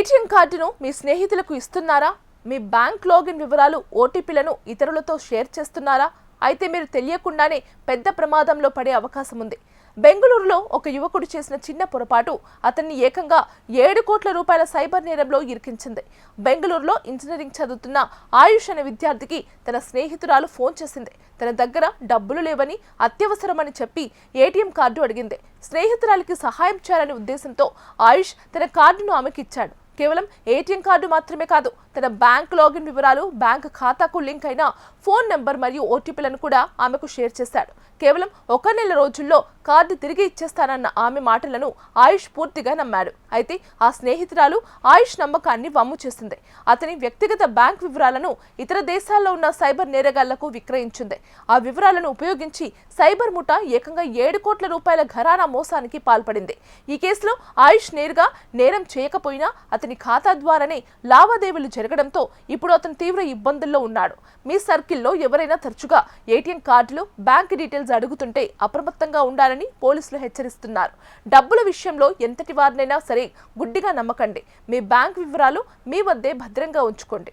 ATM కార్డును మీ స్నేహితులకు ఇస్తున్నారా? మీ బ్యాంక్ లాగిన్ వివరాలు ఓటీపీలను ఇతరులతో షేర్ చేస్తున్నారా? అయితే మీరు తెలియకుండానే పెద్ద ప్రమాదంలో పడే అవకాశం ఉంది. బెంగళూరులో ఒక యువకుడు చేసిన చిన్న పొరపాటు అతన్ని ఏకంగా 7 కోట్ల రూపాయల సైబర్ నేరంలో ఇరికించింది. బెంగళూరులో ఇంజనీరింగ్ చదువుతున్న ఆయుష్ అనే విద్యార్థికి తన స్నేహితురాలు ఫోన్ చేసింది. తన దగ్గర డబ్బులు లేవని, అత్యవసరమని చెప్పి ఏటీఎం కార్డు అడిగింది. స్నేహితురాలికి సహాయం చేయాలనే ఉద్దేశంతో ఆయుష్ తన కార్డును ఆమెకి ఇచ్చాడు. కేవలం ఏటీఎం కార్డు మాత్రమే కాదు, తన బ్యాంక్ లాగిన్ వివరాలు, బ్యాంక్ ఖాతాకు లింక్ అయిన ఫోన్ నెంబర్ మరియు ఓటీపీలను కూడా ఆమెకు షేర్ చేశాడు. కేవలం 1 నెల రోజుల్లో కార్డు తిరిగి ఇచ్చేస్తానన్న ఆమె మాటలను ఆయుష్ పూర్తిగా నమ్మాడు. అయితే ఆ స్నేహితురాలు ఆయుష్ నమ్మకాన్ని వమ్ము చేసింది. అతని వ్యక్తిగత బ్యాంక్ వివరాలను ఇతర దేశాల్లో ఉన్న సైబర్ నేరగాళ్లకు విక్రయించింది. ఆ వివరాలను ఉపయోగించి సైబర్ ముఠా ఏకంగా 7 కోట్ల రూపాయల ఘరానా మోసానికి పాల్పడింది. ఈ కేసులో ఆయుష్ నేరుగా నేరం చేయకపోయినా అతని ఖాతా ద్వారానే లావాదేవీలు జరగడంతో ఇప్పుడు అతను తీవ్ర ఇబ్బందుల్లో ఉన్నాడు. మీ సర్కిల్లో ఎవరైనా తరచుగా ఏటీఎం కార్డులు, బ్యాంక్ డీటెయిల్స్ అడుగుతుంటే అప్రమత్తంగా ఉండాలని పోలీసులు హెచ్చరిస్తున్నారు. డబ్బుల విషయంలో ఎంతటి వారినైనా సరే గుడ్డిగా నమ్మకండి. మీ బ్యాంక్ వివరాలు మీ వద్దే భద్రంగా ఉంచుకోండి.